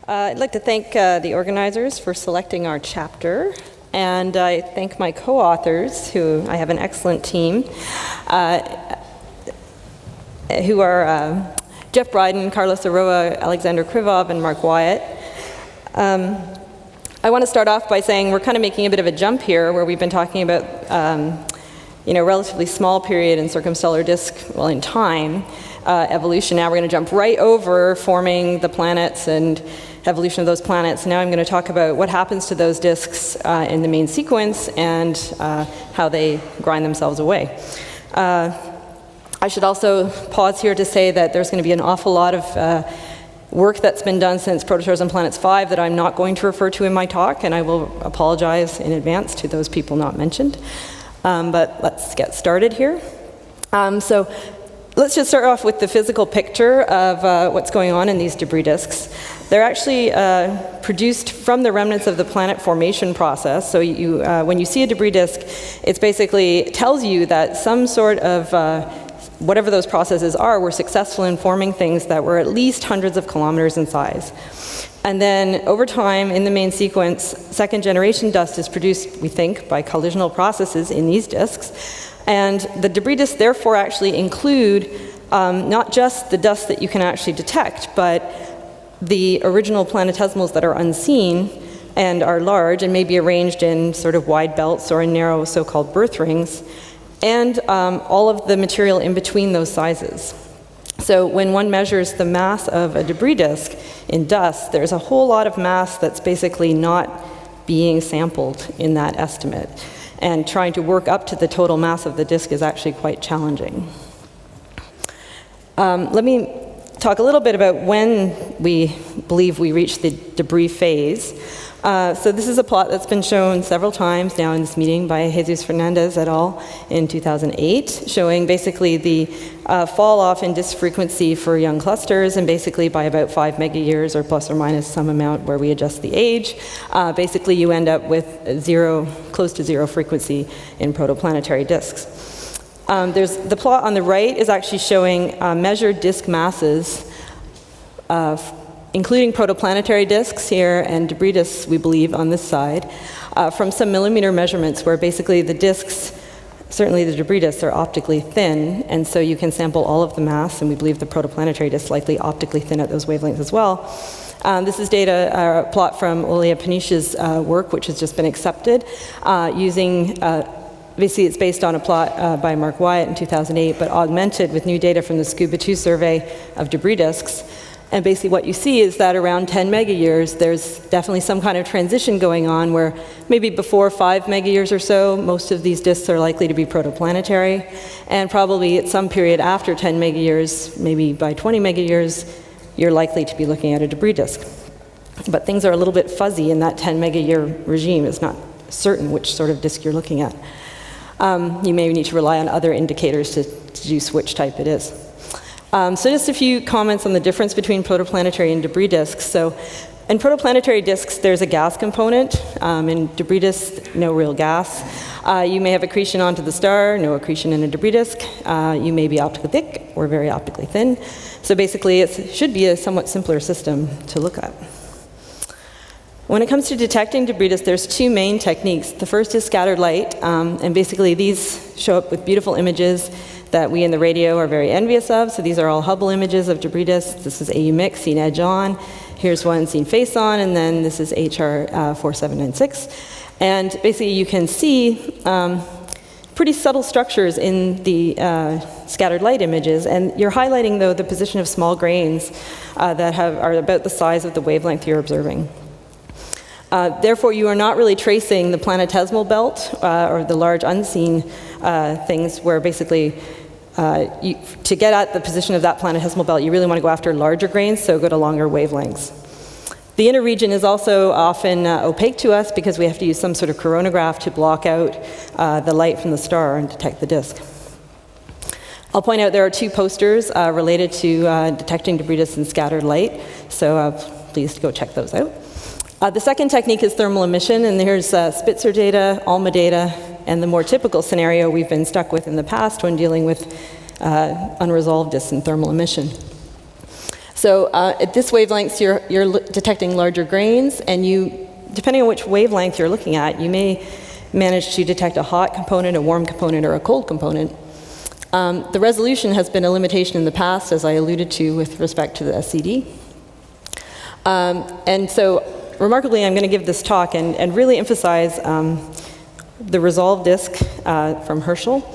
I'd like to thank the organizers for selecting our chapter, and I thank my co-authors, who I have an excellent team, who are Jeff Bryden, Carlos Aroa, Alexander Krivov, and Mark Wyatt. I want to start off by saying we're kind of making a bit of a jump here, where we've been talking about relatively small period in circumstellar disk, well, in time, evolution. Now we're going to jump right over forming the planets and evolution of those planets. Now I'm going to talk about what happens to those disks in the main sequence and how they grind themselves away. I should also pause here to say that there's going to be an awful lot of work that's been done since Protostars and Planets 5 that I'm not going to refer to in my talk, and I will apologize in advance to those people not mentioned. But let's get started here. So let's just start off with the physical picture of what's going on in these debris disks. They're actually produced from the remnants of the planet formation process. So when you see a debris disk, it basically tells you that some sort of whatever those processes are were successful in forming things that were at least hundreds of kilometers in size. And then over time, in the main sequence, second generation dust is produced, we think, by collisional processes in these disks. And the debris disks therefore actually include not just the dust that you can actually detect, but the original planetesimals that are unseen and are large and may be arranged in sort of wide belts or in narrow so-called birth rings, and all of the material in between those sizes. So when one measures the mass of a debris disk in dust, there's a whole lot of mass that's basically not being sampled in that estimate. And trying to work up to the total mass of the disk is actually quite challenging. Let me talk a little bit about when we believe we reach the debris phase. So this is a plot that's been shown several times now in this meeting by Jesus Fernandez et al. In 2008, showing basically the fall off in disk frequency for young clusters, and basically by about 5 megayears or plus or minus some amount where we adjust the age, basically you end up with close to zero frequency in protoplanetary disks. There's the plot on the right is actually showing measured disk masses including protoplanetary disks here and debris disks, we believe, on this side, from some millimeter measurements where basically the disks, certainly the debris disks, are optically thin, and so you can sample all of the mass, and we believe the protoplanetary disks likely optically thin at those wavelengths as well. This is data plot from Olia Panish's work, which has just been accepted, using basically, it's based on a plot by Mark Wyatt in 2008, but augmented with new data from the SCUBA 2 survey of debris disks. And basically what you see is that around 10 megayears, there's definitely some kind of transition going on where maybe before 5 megayears or so, most of these disks are likely to be protoplanetary. And probably at some period after 10 megayears, maybe by 20 megayears, you're likely to be looking at a debris disk. But things are a little bit fuzzy in that 10 megayear regime. It's not certain which sort of disk you're looking at. You may need to rely on other indicators to deduce which type it is. So just a few comments on the difference between protoplanetary and debris disks. So in protoplanetary disks, there's a gas component. In debris disks, no real gas. You may have accretion onto the star, no accretion in a debris disk. You may be optically thick or very optically thin. So basically, it should be a somewhat simpler system to look at. When it comes to detecting debris disks, there's two main techniques. The first is scattered light, and basically these show up with beautiful images that we in the radio are very envious of. So these are all Hubble images of debris disks. This is AU-MIX seen edge on. Here's one seen face on, and then this is HR 4796. And basically you can see pretty subtle structures in the scattered light images, and you're highlighting, though, the position of small grains that are about the size of the wavelength you're observing. Therefore, you are not really tracing the planetesimal belt or the large unseen things where basically to get at the position of that planetesimal belt, you really want to go after larger grains, so go to longer wavelengths. The inner region is also often opaque to us because we have to use some sort of coronagraph to block out the light from the star and detect the disk. I'll point out there are two posters related to detecting debris disks in scattered light, so please go check those out. The second technique is thermal emission, and here's Spitzer data, ALMA data, and the more typical scenario we've been stuck with in the past when dealing with unresolved disks in thermal emission. So So at this wavelength, you're detecting larger grains, and depending on which wavelength you're looking at, you may manage to detect a hot component, a warm component, or a cold component. The resolution has been a limitation in the past, as I alluded to with respect to the SCD. And so, remarkably, I'm going to give this talk and really emphasize the resolved disk from Herschel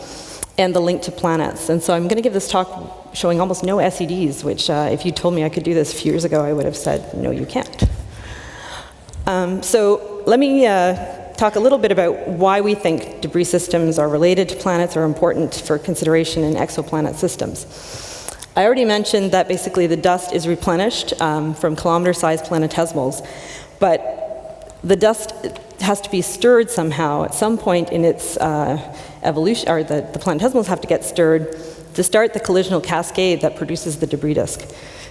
and the link to planets. And so I'm going to give this talk showing almost no SEDs, which if you told me I could do this a few years ago, I would have said, no, you can't. So let me talk a little bit about why we think debris systems are related to planets or important for consideration in exoplanet systems. I already mentioned that basically the dust is replenished from kilometer-sized planetesimals, but the dust has to be stirred somehow at some point in its evolution, or the planetesimals have to get stirred to start the collisional cascade that produces the debris disk.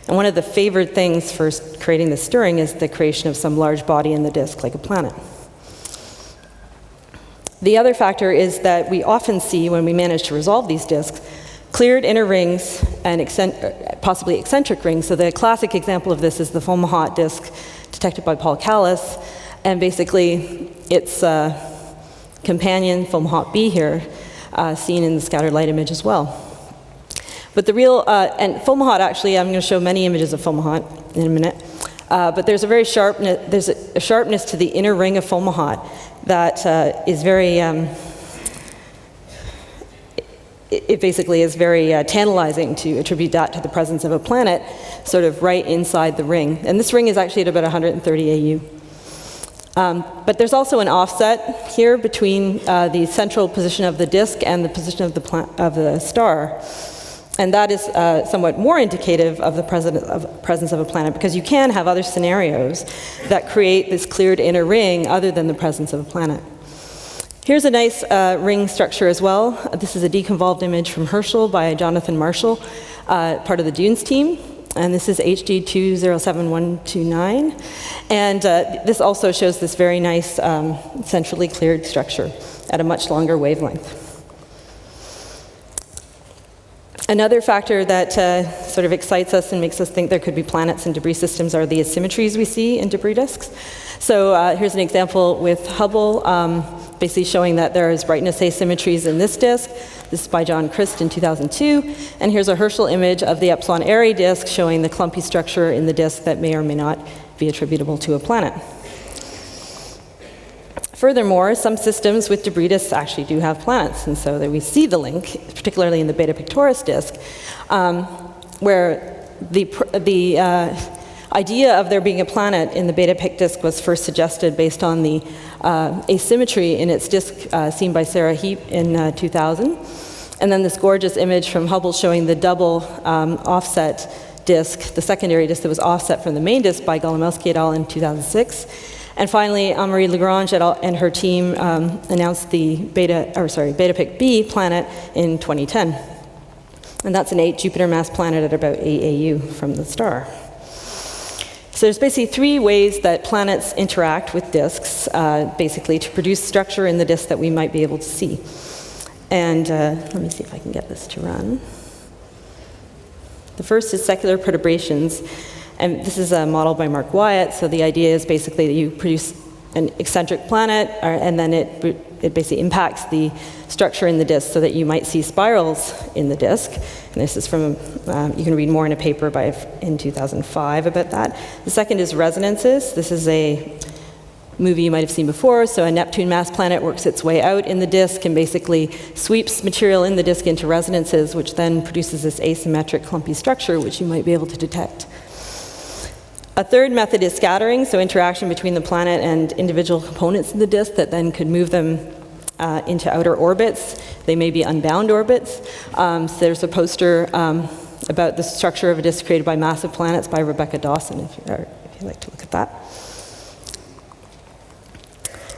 And one of the favored things for creating the stirring is the creation of some large body in the disk, like a planet. The other factor is that we often see, when we manage to resolve these disks, cleared inner rings and possibly eccentric rings. So the classic example of this is the Fomalhaut disk detected by Paul Callas, and basically its companion, Fomalhaut B here, seen in the scattered light image as well. But the real, and Fomalhaut actually, I'm going to show many images of Fomalhaut in a minute, but there's a sharpness to the inner ring of Fomalhaut that is very, it basically is very tantalizing to attribute that to the presence of a planet sort of right inside the ring. And this ring is actually at about 130 AU. But there's also an offset here between the central position of the disk and the position of the star. And that is somewhat more indicative of the presence of a planet, because you can have other scenarios that create this cleared inner ring other than the presence of a planet. Here's a nice ring structure as well. This is a deconvolved image from Herschel by Jonathan Marshall, part of the DUNES team. And this is HD 207129. And this also shows this very nice centrally cleared structure at a much longer wavelength. Another factor that sort of excites us and makes us think there could be planets in debris systems are the asymmetries we see in debris disks. So here's an example with Hubble, basically showing that there is brightness asymmetries in this disk. This is by John Christ in 2002. And here's a Herschel image of the Epsilon Array disk showing the clumpy structure in the disk that may or may not be attributable to a planet. Furthermore, some systems with debris disks actually do have planets, and so that we see the link, particularly in the Beta Pictoris disk, where the idea of there being a planet in the Beta Pic disk was first suggested based on the asymmetry in its disk seen by Sarah Heap in 2000. And then this gorgeous image from Hubble showing the double offset disk, the secondary disk that was offset from the main disk by Golomowski et al. In 2006. And finally, Anne-Marie Lagrange et al. And her team announced the Beta Pic B planet in 2010. And that's an 8 Jupiter mass planet at about 8 AU from the star. So there's basically three ways that planets interact with disks, basically to produce structure in the disk that we might be able to see. And let me see if I can get this to run. The first is secular perturbations. And this is a model by Mark Wyatt. So the idea is basically that you produce an eccentric planet, and then it basically impacts the structure in the disk so that you might see spirals in the disk. And this is from, you can read more in a paper in 2005 about that. The second is resonances. This is a movie you might have seen before. So a Neptune mass planet works its way out in the disk and basically sweeps material in the disk into resonances, which then produces this asymmetric clumpy structure, which you might be able to detect. A third method is scattering, so interaction between the planet and individual components in the disk that then could move them into outer orbits. They may be unbound orbits. So there's a poster about the structure of a disk created by massive planets by Rebecca Dawson, if you'd like to look at that.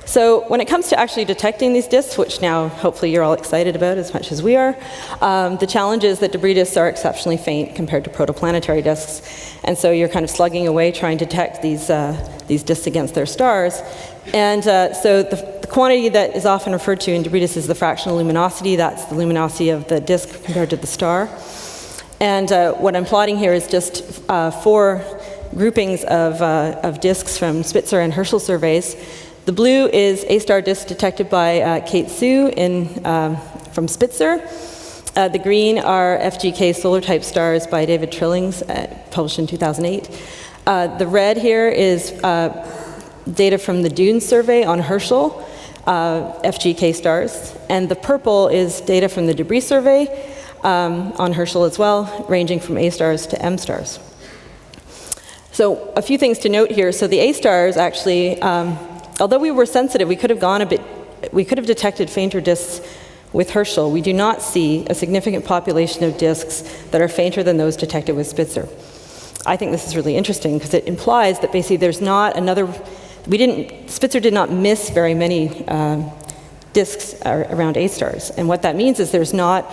So when it comes to actually detecting these disks, which now hopefully you're all excited about as much as we are, the challenge is that debris disks are exceptionally faint compared to protoplanetary disks. And so you're kind of slugging away trying to detect these disks against their stars. And so the quantity that is often referred to in debris disks is the fractional luminosity. That's the luminosity of the disk compared to the star. And what I'm plotting here is just 4 groupings of disks from Spitzer and Herschel surveys. The blue is A-star disk detected by Kate Sue from Spitzer. The green are FGK solar-type stars by David Trillings, published in 2008. The red here is data from the Dune survey on Herschel, FGK stars. And the purple is data from the Debris survey on Herschel as well, ranging from A-stars to M-stars. So a few things to note here. So the A-stars actually, although we were sensitive, we could have detected fainter disks with Herschel. We do not see a significant population of disks that are fainter than those detected with Spitzer. I think this is really interesting because it implies that basically there's not another, Spitzer did not miss very many disks around A-stars. And what that means is there's not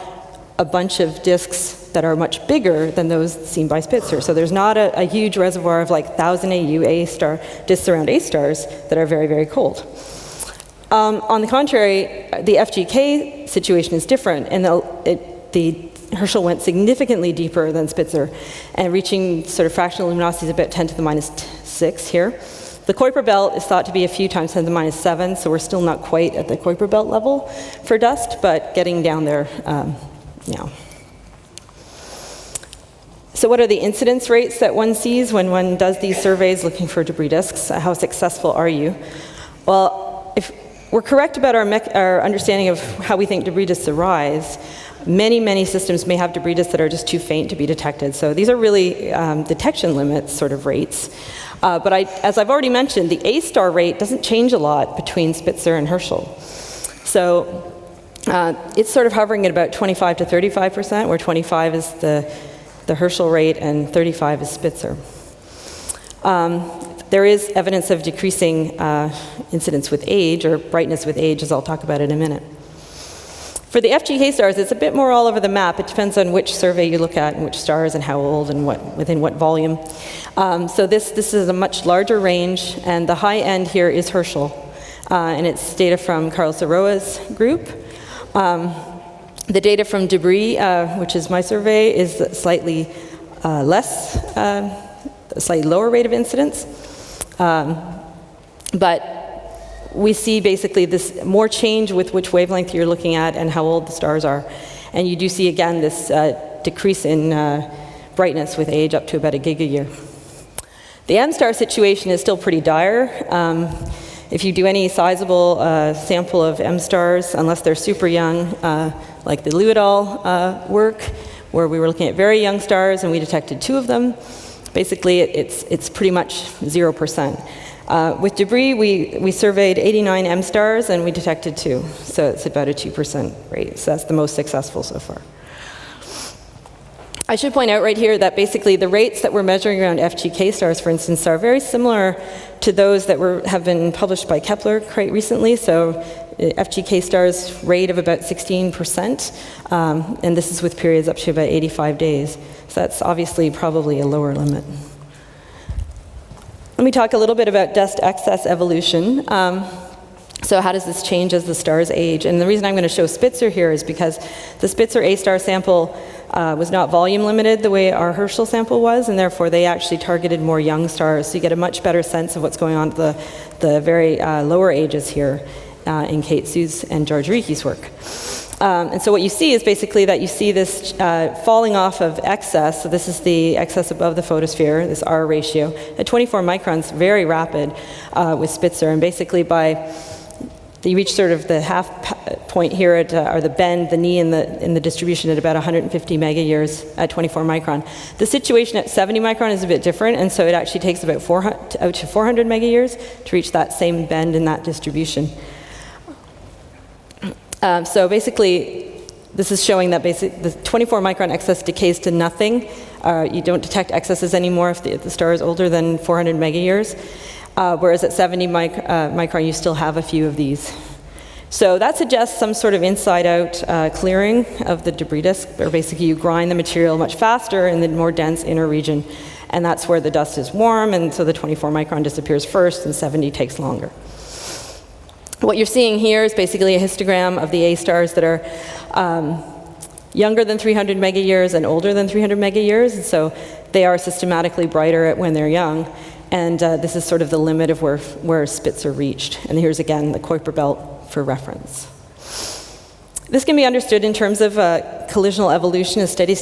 a bunch of disks that are much bigger than those seen by Spitzer. So there's not a huge reservoir of like 1,000 AU A-star disks around A-stars that are very, very cold. On the contrary, the FGK situation is different, and the Herschel went significantly deeper than Spitzer, and reaching sort of fractional luminosities about 10 to the minus 6 here. The Kuiper belt is thought to be a few times 10 to the minus 7, so we're still not quite at the Kuiper belt level for dust, but getting down there now. So what are the incidence rates that one sees when one does these surveys looking for debris disks? How successful are you? Well, if we're correct about our understanding of how we think debris disks arise, many systems may have debris disks that are just too faint to be detected. So these are really detection limits sort of rates. But as I've already mentioned, the A-star rate doesn't change a lot between Spitzer and Herschel. So it's sort of hovering at about 25 to 35%, where 25 is the Herschel rate and 35 is Spitzer. There is evidence of decreasing incidence with age, or brightness with age, as I'll talk about in a minute. For the FGK stars, it's a bit more all over the map. It depends on which survey you look at and which stars and how old and within what volume. So this is a much larger range, and the high end here is Herschel, and it's data from Carl Saroa's group. The data from Debris, which is my survey, is slightly a slightly lower rate of incidence. But we see basically this more change with which wavelength you're looking at and how old the stars are. And you do see, again, this decrease in brightness with age up to about 1 gig a year. The M-star situation is still pretty dire. If you do any sizable sample of M-stars, unless they're super young, like the Liu et al. Work, where we were looking at very young stars and we detected 2 of them, basically it's pretty much 0%. With Debris, we surveyed 89 M-stars and we detected 2, so it's about a 2% rate. So that's the most successful so far. I should point out right here that basically the rates that we're measuring around FGK stars, for instance, are very similar to those that have been published by Kepler quite recently. So FGK stars rate of about 16%, and this is with periods up to about 85 days. So that's obviously probably a lower limit. Let me talk a little bit about dust excess evolution. So how does this change as the stars age? And the reason I'm going to show Spitzer here is because the Spitzer A-star sample was not volume limited the way our Herschel sample was, and therefore they actually targeted more young stars, so you get a much better sense of what's going on at the very lower ages here in Kate Sue's and George Ricci's work. And so what you see is basically that you see this falling off of excess. So this is the excess above the photosphere, this R ratio. At 24 microns, very rapid with Spitzer. And basically you reach sort of the half point here at, or the bend, the knee in the distribution at about 150 mega years at 24 micron. The situation at 70 micron is a bit different, and so it actually takes about out to 400 mega years to reach that same bend in that distribution. So basically, this is showing that the 24 micron excess decays to nothing. You don't detect excesses anymore if the star is older than 400 mega years. Whereas at 70 micron, you still have a few of these. So that suggests some sort of inside-out clearing of the debris disk, where basically you grind the material much faster in the more dense inner region. And that's where the dust is warm, and so the 24 micron disappears first, and 70 takes longer. What you're seeing here is basically a histogram of the A stars that are younger than 300 megayears and older than 300 megayears, and so they are systematically brighter when they're young. And this is sort of the limit of where Spitzer reached. And here's again the Kuiper belt for reference. This can be understood in terms of collisional evolution. A steady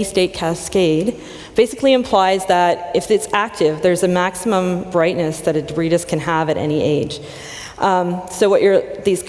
state cascade basically implies that if it's active, there's a maximum brightness that a debris disk can have at any age. So what these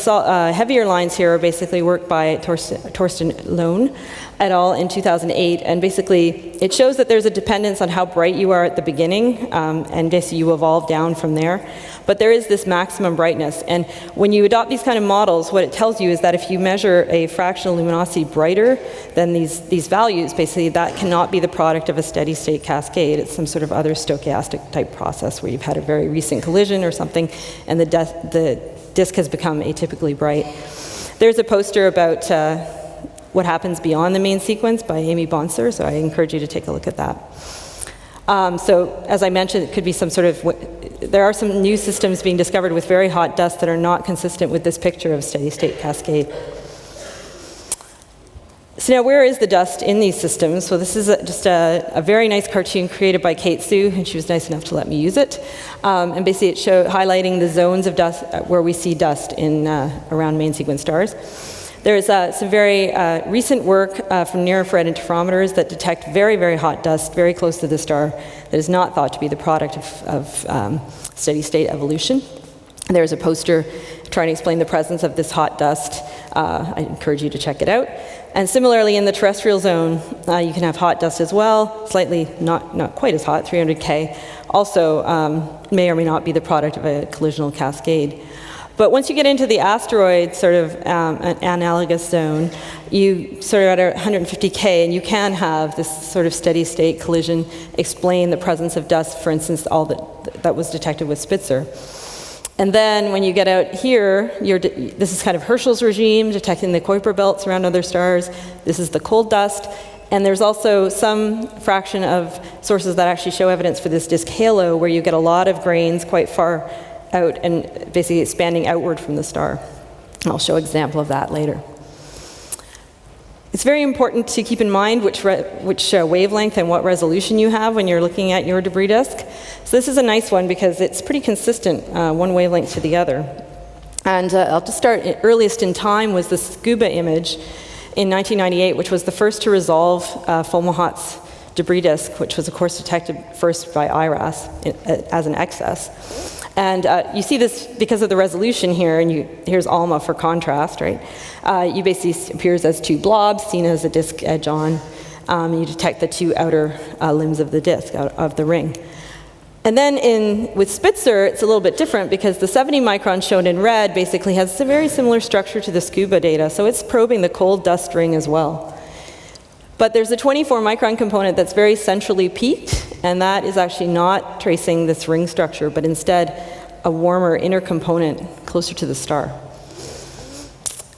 heavier lines here are basically work by Torsten Lohn et al. In 2008, and basically it shows that there's a dependence on how bright you are at the beginning, and basically you evolve down from there. But there is this maximum brightness, and when you adopt these kind of models, what it tells you is that if you measure a fractional luminosity brighter than these values, basically that cannot be the product of a steady state cascade. It's some sort of other stochastic type process where you've had a very recent collision or something, and the disk has become atypically bright. There's a poster about what happens beyond the main sequence by Amy Bonser, so I encourage you to take a look at that. So as I mentioned, it could be some sort of, there are some new systems being discovered with very hot dust that are not consistent with this picture of steady state cascade. So now where is the dust in these systems? So this is just a very nice cartoon created by Kate Sue, and she was nice enough to let me use it. And basically it showed highlighting the zones of dust where we see dust in around main sequence stars. There's some very recent work from near-infrared interferometers that detect very, very hot dust very close to the star that is not thought to be the product of steady-state evolution. There's a poster trying to explain the presence of this hot dust. I encourage you to check it out. And similarly, in the terrestrial zone, you can have hot dust as well, slightly not quite as hot, 300 K. Also may or may not be the product of a collisional cascade. But once you get into the asteroid sort of analogous zone, you sort of at 150 K, and you can have this sort of steady state collision explain the presence of dust, for instance, all that was detected with Spitzer. And then when you get out here, this is kind of Herschel's regime, detecting the Kuiper belts around other stars. This is the cold dust. And there's also some fraction of sources that actually show evidence for this disk halo, where you get a lot of grains quite far out and basically expanding outward from the star. I'll show an example of that later. It's very important to keep in mind which wavelength and what resolution you have when you're looking at your debris disk. So this is a nice one because it's pretty consistent, one wavelength to the other. And I'll just start, earliest in time was the Scuba image in 1998, which was the first to resolve Fomalhaut's debris disk, which was of course detected first by IRAS as an excess. And you see this because of the resolution here, and here's ALMA for contrast, right? You basically appears as two blobs seen as a disk edge on. You detect the two outer limbs of the disk, of the ring. And then with Spitzer, it's a little bit different because the 70 micron shown in red basically has a very similar structure to the Scuba data, so it's probing the cold dust ring as well. But there's a 24 micron component that's very centrally peaked, and that is actually not tracing this ring structure, but instead a warmer inner component closer to the star.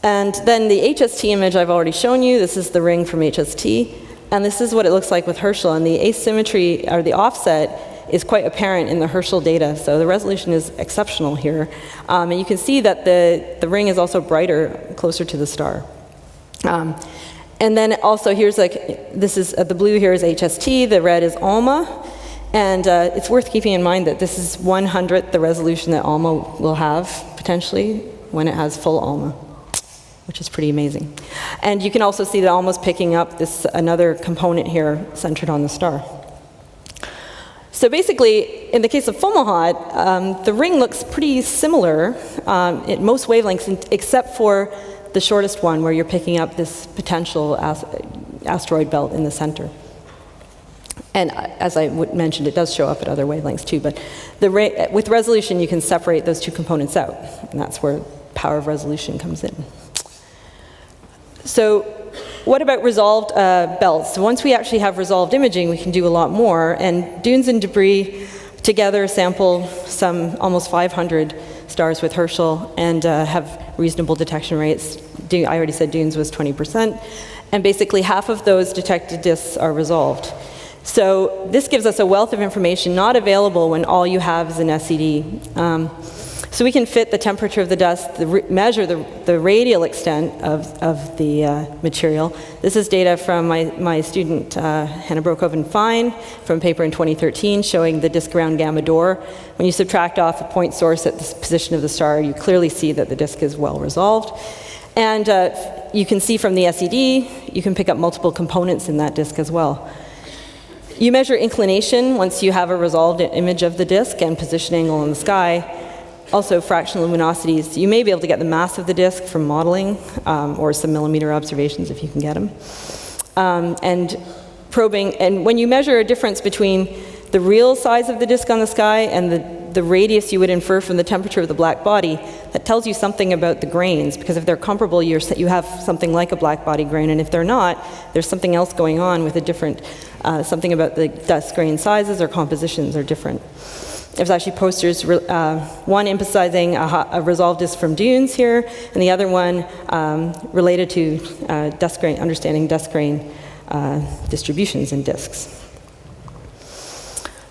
And then the HST image I've already shown you. This is the ring from HST, and this is what it looks like with Herschel. And the asymmetry, or the offset, is quite apparent in the Herschel data, so the resolution is exceptional here. And you can see that the ring is also brighter closer to the star. And then also here's this is, the blue here is HST, the red is ALMA, and it's worth keeping in mind that this is 1/100th the resolution that ALMA will have, potentially, when it has full ALMA, which is pretty amazing. And you can also see that ALMA's picking up another component here centered on the star. So basically, in the case of Fomalhaut, the ring looks pretty similar at most wavelengths, except for the shortest one, where you're picking up this potential asteroid belt in the center. And as I mentioned, it does show up at other wavelengths too, but with resolution, you can separate those two components out, and that's where power of resolution comes in. So what about resolved belts? So once we actually have resolved imaging, we can do a lot more, and Dunes and Debris together sample some almost 500 stars with Herschel and have reasonable detection rates. I already said Dunes was 20%, and basically half of those detected disks are resolved. So this gives us a wealth of information not available when all you have is an SED. So we can fit the temperature of the dust, measure the radial extent of the material. This is data from my student Hannah Broekhoven-Fine from a paper in 2013 showing the disk around Gamma Dor. When you subtract off a point source at the position of the star, you clearly see that the disk is well resolved. And you can see from the SED, you can pick up multiple components in that disk as well. You measure inclination once you have a resolved image of the disk and position angle in the sky. Also, fractional luminosities. You may be able to get the mass of the disk from modeling or some millimeter observations if you can get them. And probing, and when you measure a difference between the real size of the disk on the sky and the radius you would infer from the temperature of the black body, that tells you something about the grains, because if they're comparable, you have something like a black body grain, and if they're not, there's something else going on with a different, something about the dust grain sizes or compositions are different. There's actually posters, one emphasizing a resolved disk from dunes here, and the other one related to dust grain, understanding dust grain distributions in disks.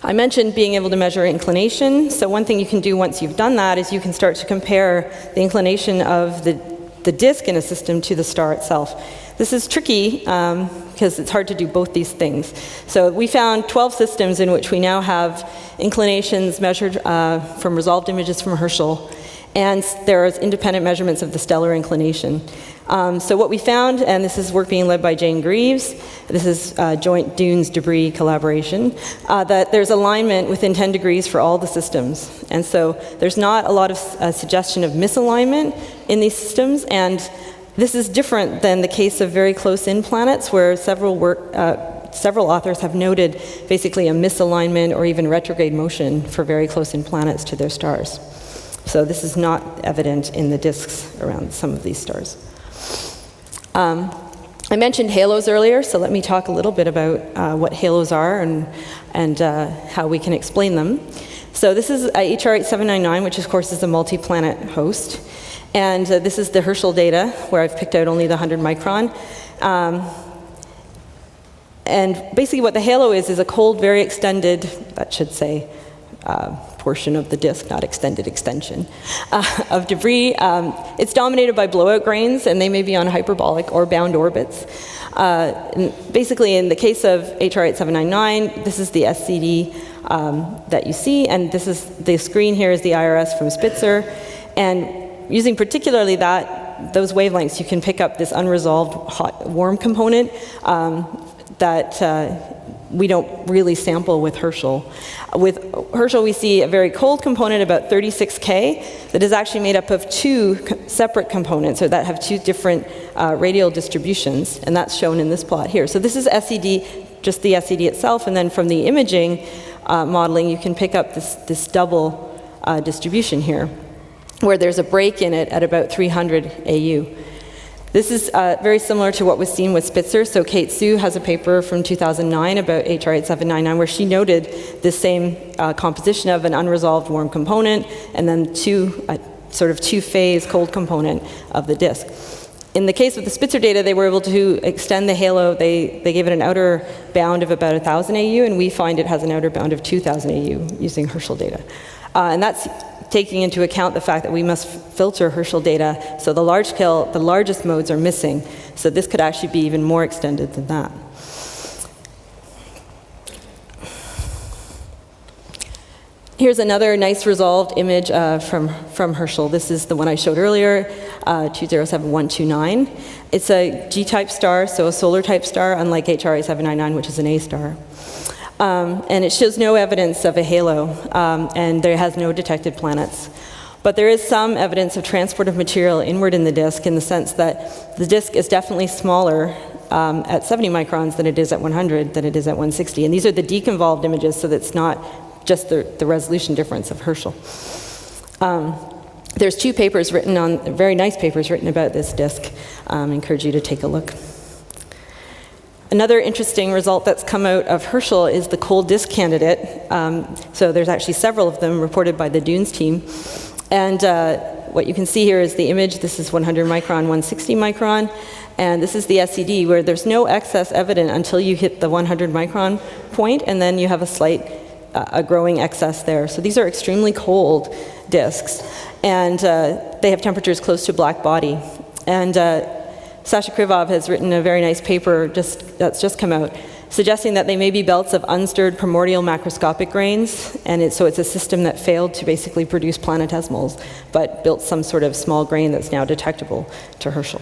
I mentioned being able to measure inclination. So one thing you can do once you've done that is you can start to compare the inclination of the disk in a system to the star itself. This is tricky because it's hard to do both these things. So we found 12 systems in which we now have inclinations measured from resolved images from Herschel, and there's independent measurements of the stellar inclination. So what we found, and this is work being led by Jane Greaves, this is joint dunes debris collaboration, that there's alignment within 10 degrees for all the systems. And so there's not a lot of suggestion of misalignment in these systems, and this is different than the case of very close-in planets, where several authors have noted basically a misalignment or even retrograde motion for very close-in planets to their stars. So this is not evident in the disks around some of these stars. I mentioned halos earlier, so let me talk a little bit about what halos are and how we can explain them. So this is HR 8799, which of course is a multi-planet host. And this is the Herschel data, where I've picked out only the 100 micron. And basically what the halo is a cold, very extended, that should say, portion of the disk, not extended extension, of debris. It's dominated by blowout grains, and they may be on hyperbolic or bound orbits. Basically, in the case of HR 8799, this is the SCD that you see, and this is the screen here is the IRS from Spitzer. And using particularly those wavelengths, you can pick up this unresolved hot-warm component that we don't really sample with Herschel. With Herschel, we see a very cold component, about 36K, that is actually made up of two separate components, or that have two different radial distributions, and that's shown in this plot here. So this is SED, just the SED itself, and then from the imaging modeling, you can pick up this double distribution here, where there's a break in it at about 300 AU. This is very similar to what was seen with Spitzer. So Kate Su has a paper from 2009 about HR 8799 where she noted this same composition of an unresolved warm component and then sort of two-phase cold component of the disk. In the case of the Spitzer data, they were able to extend the halo. They gave it an outer bound of about 1,000 AU, and we find it has an outer bound of 2,000 AU using Herschel data. And that's taking into account the fact that we must filter Herschel data, so the largest modes are missing. So this could actually be even more extended than that. Here's another nice resolved image from Herschel. This is the one I showed earlier, 207129. It's a G-type star, so a solar type star, unlike HR 8799, which is an A star. And it shows no evidence of a halo, and there has no detected planets. But there is some evidence of transport of material inward in the disk, in the sense that the disk is definitely smaller at 70 microns than it is at 100, than it is at 160. And these are the deconvolved images, so that's not just the resolution difference of Herschel. There's two papers written very nice papers written about this disk. I encourage you to take a look. Another interesting result that's come out of Herschel is the cold disk candidate. So there's actually several of them reported by the Dunes team. And what you can see here is the image. This is 100 micron, 160 micron. And this is the SED, where there's no excess evident until you hit the 100 micron point, and then you have a slight a growing excess there. So these are extremely cold disks, and they have temperatures close to black body. And Sasha Krivov has written a very nice paper that's just come out, suggesting that they may be belts of unstirred primordial macroscopic grains, and so it's a system that failed to basically produce planetesimals, but built some sort of small grain that's now detectable to Herschel.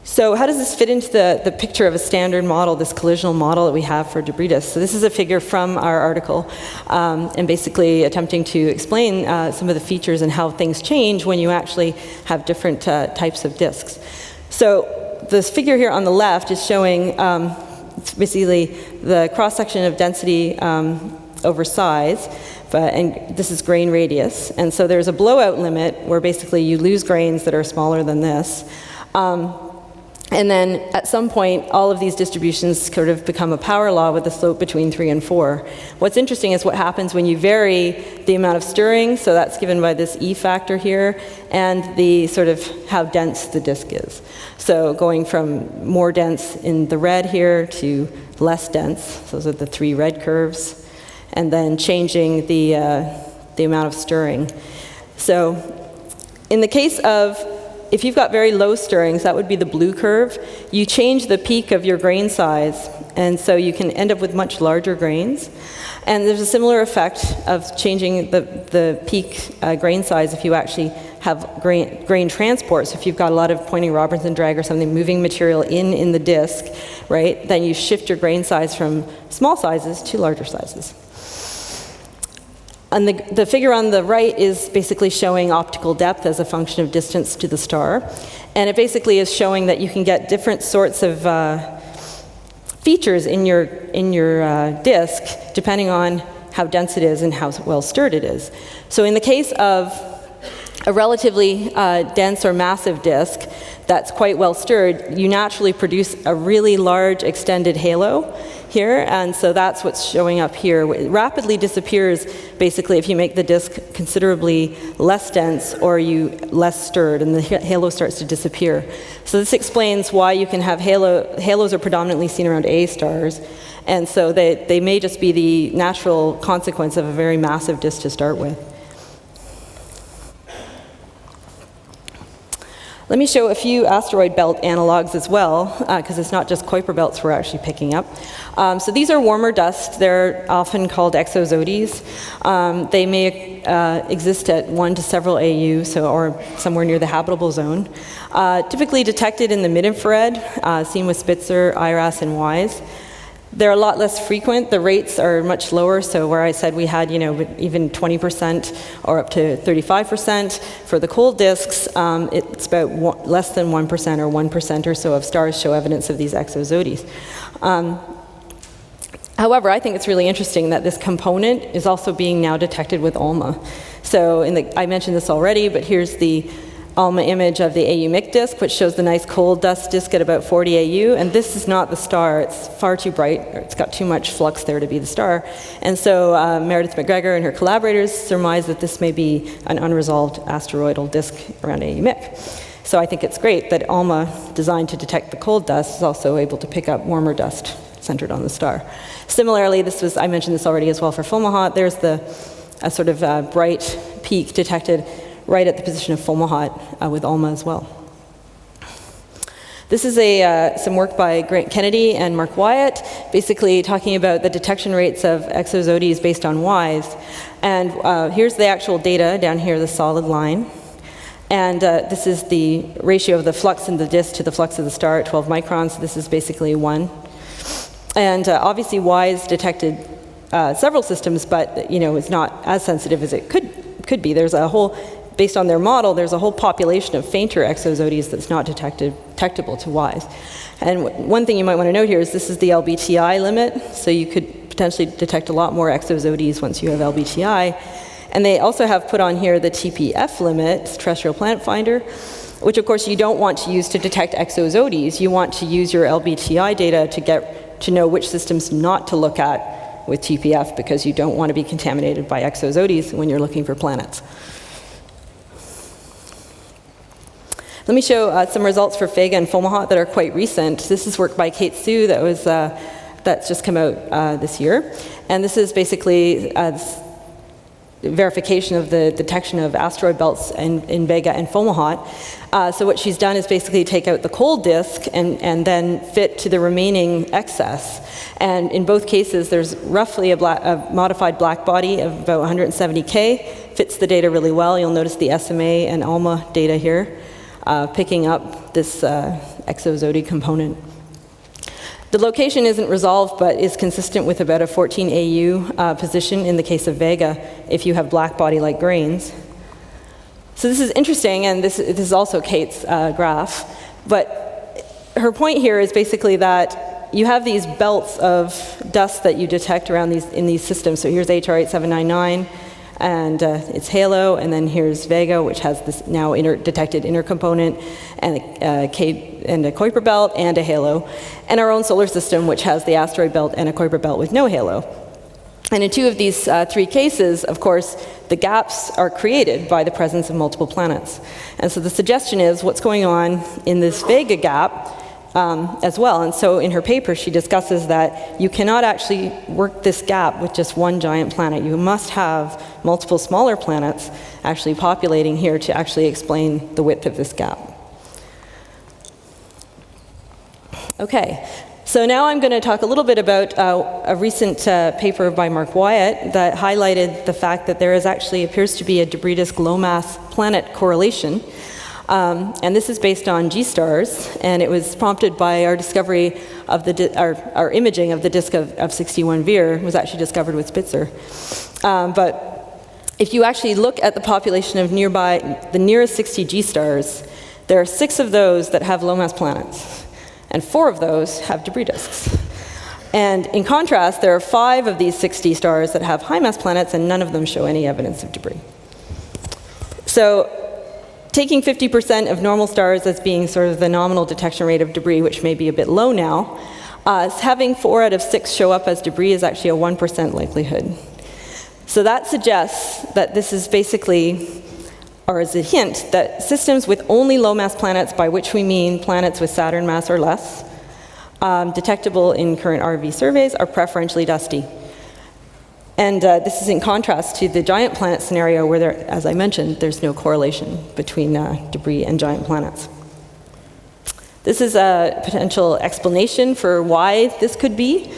So how does this fit into the picture of a standard model, this collisional model that we have for debris disks? So this is a figure from our article, and basically attempting to explain some of the features and how things change when you actually have different types of disks. So this figure here on the left is showing it's basically the cross-section of density over size, and this is grain radius. And so there's a blowout limit where basically you lose grains that are smaller than this. And then at some point, all of these distributions sort of become a power law with a slope between 3 and 4. What's interesting is what happens when you vary the amount of stirring, so that's given by this E factor here, and the sort of how dense the disk is. So going from more dense in the red here to less dense, those are the 3 red curves, and then changing the amount of stirring. So in the case of if you've got very low stirrings, that would be the blue curve, you change the peak of your grain size, and so you can end up with much larger grains. And there's a similar effect of changing the peak grain size if you actually have grain transport. So if you've got a lot of Poynting-Robertson drag or something moving material in the disk, right, then you shift your grain size from small sizes to larger sizes. And the figure on the right is basically showing optical depth as a function of distance to the star. And it basically is showing that you can get different sorts of features in your disk depending on how dense it is and how well stirred it is. So in the case of a relatively dense or massive disk that's quite well stirred, you naturally produce a really large extended halo here, and so that's what's showing up here. It rapidly disappears basically if you make the disk considerably less dense or less stirred, and the halo starts to disappear. So this explains why you can have halos are predominantly seen around A stars, and so they may just be the natural consequence of a very massive disk to start with. Let me show a few asteroid belt analogs as well, because it's not just Kuiper belts we're actually picking up. So these are warmer dust. They're often called exozodis. They may exist at 1 to several AU, or somewhere near the habitable zone. Typically detected in the mid-infrared, seen with Spitzer, IRAS, and WISE. They're a lot less frequent. The rates are much lower. So where I said we had, even 20% or up to 35% for the cold disks, it's about less than 1% or 1% or so of stars show evidence of these exozodis. However, I think it's really interesting that this component is also being now detected with ALMA. So I mentioned this already, but here's the ALMA image of the AU-MIC disk, which shows the nice cold dust disk at about 40 AU, and this is not the star. It's far too bright, or it's got too much flux there to be the star. And so Meredith McGregor and her collaborators surmise that this may be an unresolved asteroidal disk around AU-MIC. So I think it's great that ALMA, designed to detect the cold dust, is also able to pick up warmer dust centered on the star. Similarly, I mentioned this already as well for Fomalhaut. There's a sort of bright peak detected right at the position of Fomalhaut with ALMA as well. This is some work by Grant Kennedy and Mark Wyatt, basically talking about the detection rates of exozodis based on WISE. And here's the actual data down here, the solid line. And this is the ratio of the flux in the disk to the flux of the star at 12 microns. This is basically 1. And obviously WISE detected several systems, but it's not as sensitive as it could be. There's a whole, based on their model, there's a whole population of fainter exozodis that's not detectable to WISE. And one thing you might want to note here is this is the LBTI limit, so you could potentially detect a lot more exozodis once you have LBTI. And they also have put on here the TPF limit, terrestrial planet finder, which of course you don't want to use to detect exozodis. You want to use your LBTI data to know which systems not to look at with TPF, because you don't want to be contaminated by exozodis when you're looking for planets. Let me show some results for Vega and Fomalhaut that are quite recent. This is work by Kate Su that's just come out this year. And this is basically verification of the detection of asteroid belts in Vega and Fomalhaut. So what she's done is basically take out the cold disk and then fit to the remaining excess. And in both cases, there's roughly a modified black body of about 170K. Fits the data really well. You'll notice the SMA and ALMA data here, picking up this exo-ZODI component. The location isn't resolved, but is consistent with about a 14 AU position in the case of Vega if you have black body-like grains. So this is interesting, and this is also Kate's graph. But her point here is basically that you have these belts of dust that you detect around in these systems. So here's HR8799, and it's HALO, and then here's Vega, which has this now detected inner component, and a Kuiper belt, and a HALO, and our own solar system, which has the asteroid belt and a Kuiper belt with no HALO. And in two of these three cases, of course, the gaps are created by the presence of multiple planets. And so the suggestion is what's going on in this Vega gap as well. And so in her paper, she discusses that you cannot actually work this gap with just one giant planet. You must have multiple smaller planets actually populating here to actually explain the width of this gap. Okay, so now I'm going to talk a little bit about a recent paper by Mark Wyatt that highlighted the fact that there appears to be a debris disk low mass planet correlation. And this is based on G-stars, and it was prompted by our discovery of our imaging of the disk of 61 Vir was actually discovered with Spitzer. But if you actually look at the population of the nearest 60 G-stars, there are 6 of those that have low mass planets, and 4 of those have debris disks. And in contrast, there are 5 of these 60 stars that have high mass planets, and none of them show any evidence of debris. So taking 50% of normal stars as being sort of the nominal detection rate of debris, which may be a bit low now, having 4 out of 6 show up as debris is actually a 1% likelihood. So that suggests that this is basically, or is a hint, that systems with only low mass planets, by which we mean planets with Saturn mass or less, detectable in current RV surveys, are preferentially dusty. And this is in contrast to the giant planet scenario where, as I mentioned, there's no correlation between debris and giant planets. This is a potential explanation for why this could be.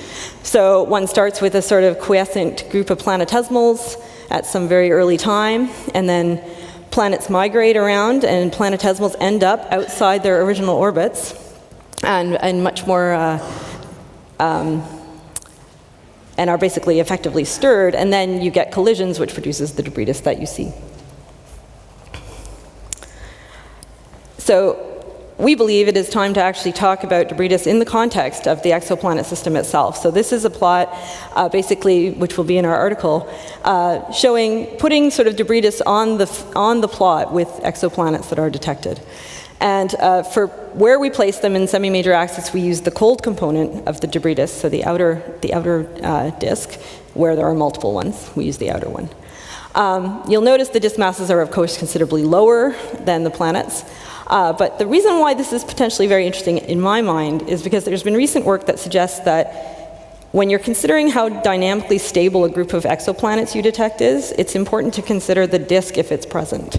So one starts with a sort of quiescent group of planetesimals at some very early time, and then planets migrate around, and planetesimals end up outside their original orbits and much more and are basically effectively stirred, and then you get collisions, which produces the debris disk that you see. So we believe it is time to actually talk about debris disks in the context of the exoplanet system itself. So this is a plot, basically, which will be in our article, putting sort of debris disks on the plot with exoplanets that are detected. And for where we place them in semi-major axis, we use the cold component of the debris disk, so the outer disk, where there are multiple ones. We use the outer one. You'll notice the disk masses are, of course, considerably lower than the planets. But the reason why this is potentially very interesting in my mind is because there's been recent work that suggests that when you're considering how dynamically stable a group of exoplanets you detect is, it's important to consider the disk if it's present.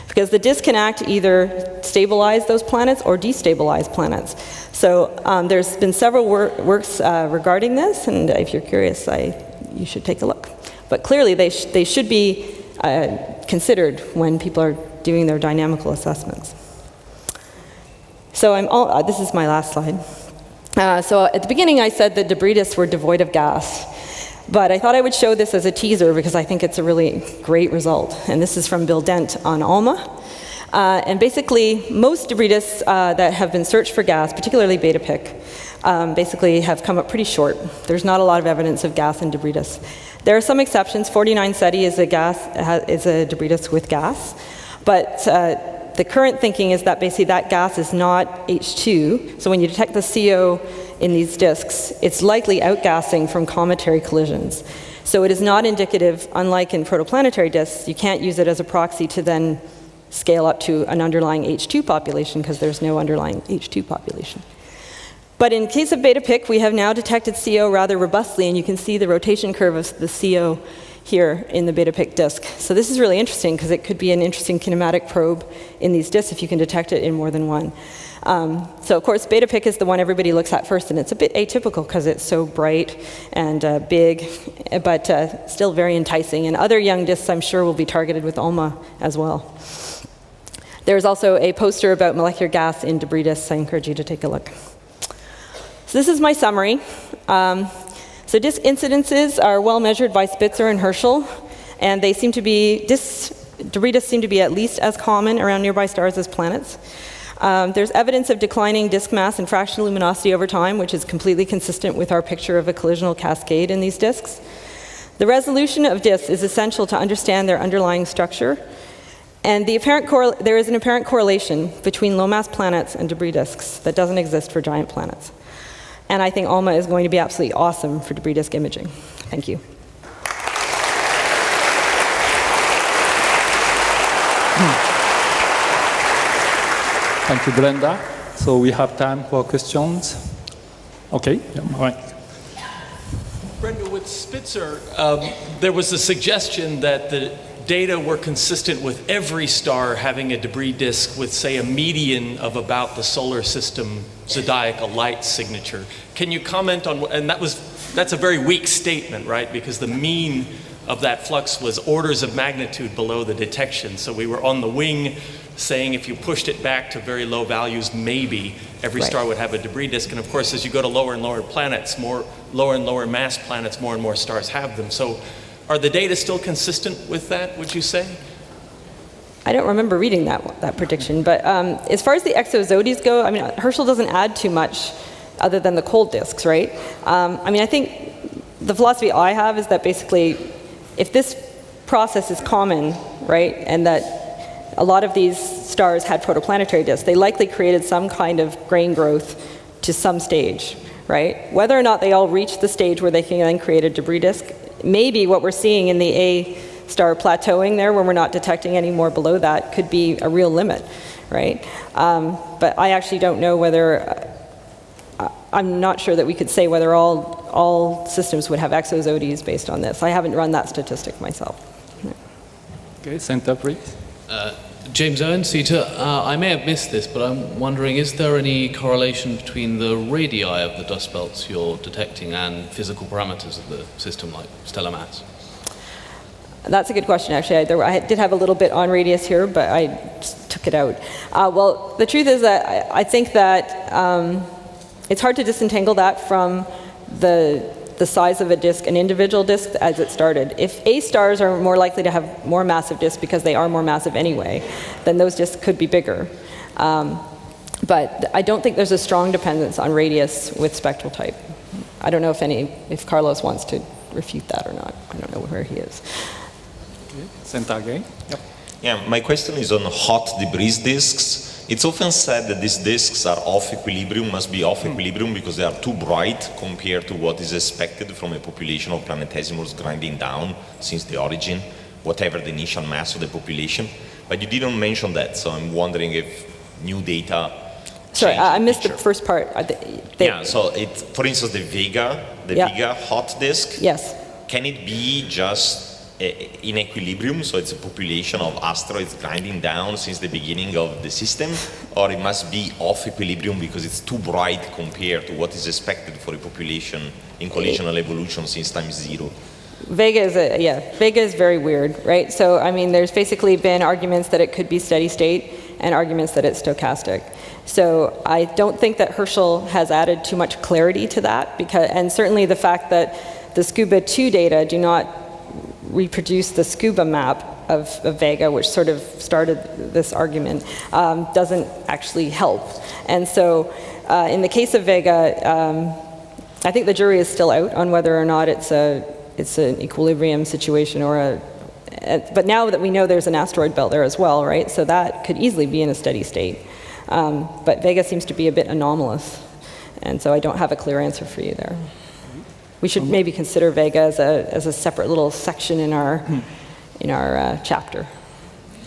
Because the disk can act to either stabilize those planets or destabilize planets. So there's been several works regarding this, and if you're curious, you should take a look. But clearly, they should be considered when people are doing their dynamical assessments. So this is my last slide. So at the beginning, I said that debris disks were devoid of gas. But I thought I would show this as a teaser because I think it's a really great result. And this is from Bill Dent on ALMA. And basically, most debris disks that have been searched for gas, particularly Beta-Pic, basically have come up pretty short. There's not a lot of evidence of gas in debris disks. There are some exceptions. 49 Ceti is a debris disk with gas. But the current thinking is that basically that gas is not H2. So when you detect the CO in these disks, it's likely outgassing from cometary collisions. So it is not indicative, unlike in protoplanetary disks, you can't use it as a proxy to then scale up to an underlying H2 population because there's no underlying H2 population. But in case of beta PIC, we have now detected CO rather robustly, and you can see the rotation curve of the CO here in the beta PIC disk. So this is really interesting because it could be an interesting kinematic probe in these disks if you can detect it in more than one. So of course, beta PIC is the one everybody looks at first, and it's a bit atypical because it's so bright and big, but still very enticing. And other young disks, I'm sure, will be targeted with ALMA as well. There's also a poster about molecular gas in debris disks. I encourage you to take a look. So this is my summary. So disk incidences are well measured by Spitzer and Herschel, and they seem to be, debris disks seem to be at least as common around nearby stars as planets. There's evidence of declining disk mass and fractional luminosity over time, which is completely consistent with our picture of a collisional cascade in these disks. The resolution of disks is essential to understand their underlying structure, and there is an apparent correlation between low-mass planets and debris disks that doesn't exist for giant planets. And I think ALMA is going to be absolutely awesome for debris disk imaging. Thank you. Thank you, Brenda. So we have time for questions. Okay, yeah, all right. Brenda, with Spitzer, there was a suggestion that the data were consistent with every star having a debris disk with, say, a median of about the solar system zodiacal light signature. Can you comment on, and that's a very weak statement, right? Because the mean of that flux was orders of magnitude below the detection. So we were on the wing saying if you pushed it back to very low values, maybe every star would have a debris disk. And of course, as you go to lower and lower planets, lower and lower mass planets, more and more stars have them. So are the data still consistent with that, would you say? I don't remember reading that prediction, but as far as the exozodies go, I mean, Herschel doesn't add too much other than the cold disks, right? I mean, I think the philosophy I have is that basically, if this process is common, right, and that a lot of these stars had protoplanetary disks, they likely created some kind of grain growth to some stage, right? Whether or not they all reach the stage where they can then create a debris disk, maybe what we're seeing in the A star plateauing there, when we're not detecting any more below that, could be a real limit, right? But I actually don't know whether, I'm not sure that we could say whether all systems would have exozodies based on this. I haven't run that statistic myself. Okay, center, please. James Owen, CETA. I may have missed this, but I'm wondering, is there any correlation between the radii of the dust belts you're detecting and physical parameters of the system, like stellar mass? That's a good question, actually. I did have a little bit on radius here, but I just took it out. Well, the truth is that I think that it's hard to disentangle that from the size of a disk, an individual disk, as it started. If A stars are more likely to have more massive disks because they are more massive anyway, then those disks could be bigger. But I don't think there's a strong dependence on radius with spectral type. I don't know if Carlos wants to refute that or not. I don't know where he is. Okay, center again. Yep. Yeah, my question is on hot debris disks. It's often said that these disks are off equilibrium, must be off equilibrium because they are too bright compared to what is expected from a population of planetesimals grinding down since the origin, whatever the initial mass of the population. But you didn't mention that, so I'm wondering if new data. Sorry, I missed the first part. Yeah, so for instance, the Vega hot disk. Yes. Can it be just in equilibrium, so it's a population of asteroids grinding down since the beginning of the system, or it must be off equilibrium because it's too bright compared to what is expected for a population in collisional evolution since time zero? Vega is very weird, right? So, I mean, there's basically been arguments that it could be steady state and arguments that it's stochastic. So I don't think that Herschel has added too much clarity to that, and certainly the fact that the SCUBA 2 data do not reproduce the SCUBA map of Vega, which sort of started this argument, doesn't actually help. And so in the case of Vega, I think the jury is still out on whether or not it's an equilibrium situation but now that we know there's an asteroid belt there as well, right? So that could easily be in a steady state. But Vega seems to be a bit anomalous. And so I don't have a clear answer for you there. We should maybe consider Vega as a separate little section in our chapter.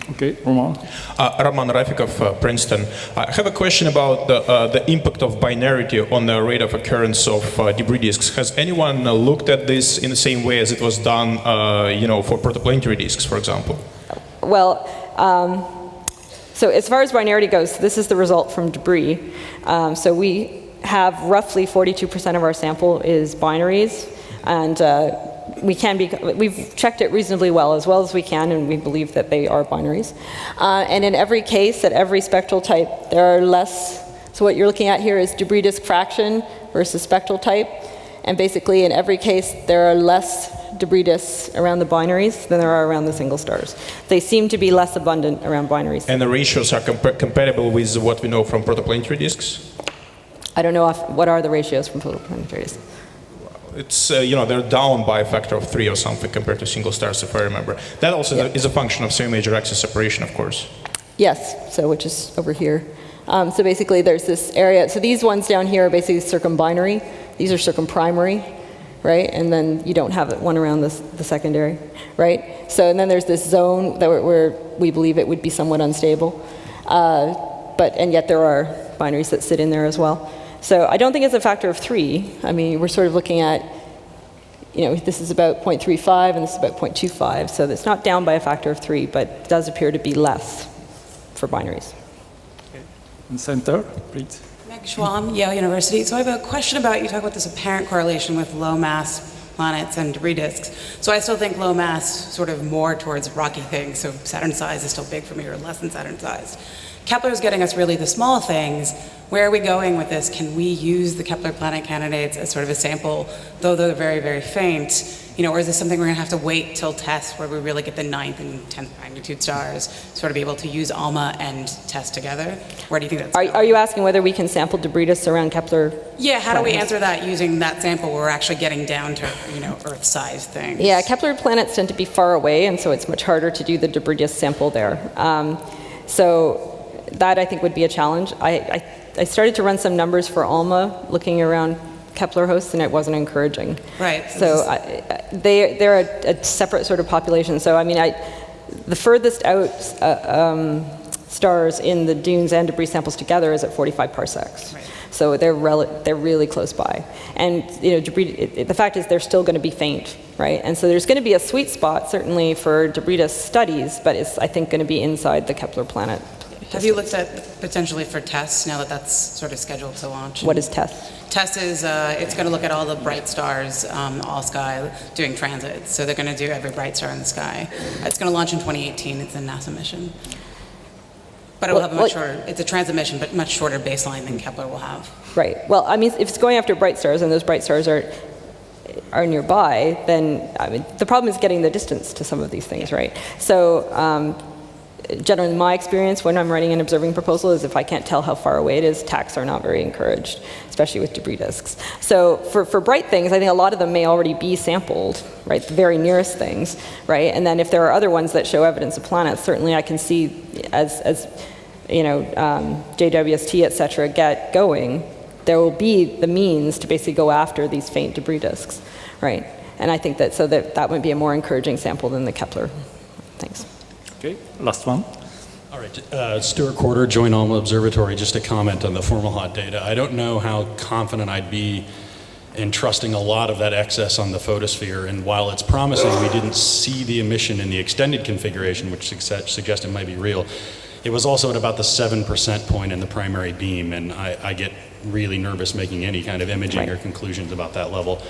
Okay, Roman. Roman Rafikov, Princeton. I have a question about the impact of binarity on the rate of occurrence of debris disks. Has anyone looked at this in the same way as it was done, for protoplanetary disks, for example? Well, so as far as binarity goes, this is the result from debris. So we have roughly 42% of our sample is binaries, and we've checked it reasonably well as we can, and we believe that they are binaries. And in every case, at every spectral type, there are less. So what you're looking at here is debris disk fraction versus spectral type. And basically, in every case, there are less debris disks around the binaries than there are around the single stars. They seem to be less abundant around binaries. And the ratios are compatible with what we know from protoplanetary disks? I don't know what are the ratios from protoplanetary disks. It's, they're down by a factor of 3 or something compared to single stars, if I remember. That also is a function of semi-major axis separation, of course. Yes, so which is over here. So basically there's this area. So these ones down here are basically circumbinary. These are circumprimary, right? And then you don't have one around the secondary, right? So and then there's this zone where we believe it would be somewhat unstable. And yet there are binaries that sit in there as well. So I don't think it's a factor of 3. I mean, we're sort of looking at, this is about 0.35 and this is about 0.25. So it's not down by a factor of 3, but it does appear to be less for binaries. In center, please. Meg Schwam, Yale University. So I have a question about, you talk about this apparent correlation with low mass planets and debris disks. So I still think low mass sort of more towards rocky things. So Saturn size is still big for me, or less than Saturn size. Kepler is getting us really the small things. Where are we going with this? Can we use the Kepler planet candidates as sort of a sample, though they're very, very faint? Or is this something we're going to have to wait till test where we really get the 9th and 10th magnitude stars, sort of be able to use ALMA and test together? Where do you think that's going? Are you asking whether we can sample debris disks around Kepler? Yeah, how do we answer that using that sample where we're actually getting down to, Earth-sized things? Yeah, Kepler planets tend to be far away, and so it's much harder to do the debris disk sample there. So that, I think, would be a challenge. I started to run some numbers for ALMA, looking around Kepler hosts, and it wasn't encouraging. Right. So they're a separate sort of population. So I mean, the furthest out stars in the dunes and debris samples together is at 45 parsecs. Right. So they're really close by. And debris, the fact is they're still going to be faint, right? And so there's going to be a sweet spot certainly for debris disk studies, but it's, I think, going to be inside the Kepler planet. Have you looked at potentially for tests now that that's sort of scheduled to launch? What is TESS? TESS is, it's going to look at all the bright stars, all sky, doing transits. So they're going to do every bright star in the sky. It's going to launch in 2018. It's a NASA mission. But it will have a much shorter, it's a transit mission, but much shorter baseline than Kepler will have. Right. Well, I mean, if it's going after bright stars and those bright stars are nearby, then I mean, the problem is getting the distance to some of these things, right? So generally, my experience when I'm writing an observing proposal is if I can't tell how far away it is, TACs are not very encouraged, especially with debris disks. So for bright things, I think a lot of them may already be sampled, right, the very nearest things, right? And then if there are other ones that show evidence of planets, certainly I can see as JWST, et cetera, get going, there will be the means to basically go after these faint debris disks, right? And I think that might be a more encouraging sample than the Kepler. Thanks. Okay, last one. All right, Stuart Corder, Joint ALMA Observatory, just a comment on the Fomalhaut data. I don't know how confident I'd be in trusting a lot of that excess on the photosphere, and while it's promising we didn't see the emission in the extended configuration, which suggests it might be real, it was also at about the 7% point in the primary beam, and I get really nervous making any kind of imaging or conclusions about that level.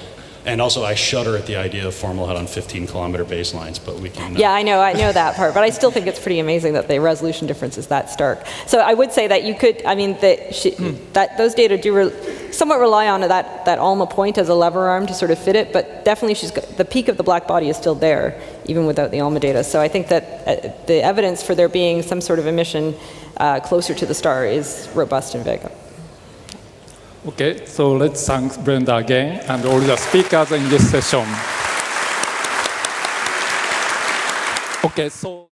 And also, I shudder at the idea of Fomalhaut on 15-kilometer baselines, but we can... Yeah, I know that part, but I still think it's pretty amazing that the resolution difference is that stark. So I would say that you could, I mean, that those data do somewhat rely on that ALMA point as a lever arm to sort of fit it, but definitely the peak of the black body is still there, even without the ALMA data. So I think that the evidence for there being some sort of emission closer to the star is robust in Vega. Okay, so let's thank Brenda again and all the speakers in this session. Okay, so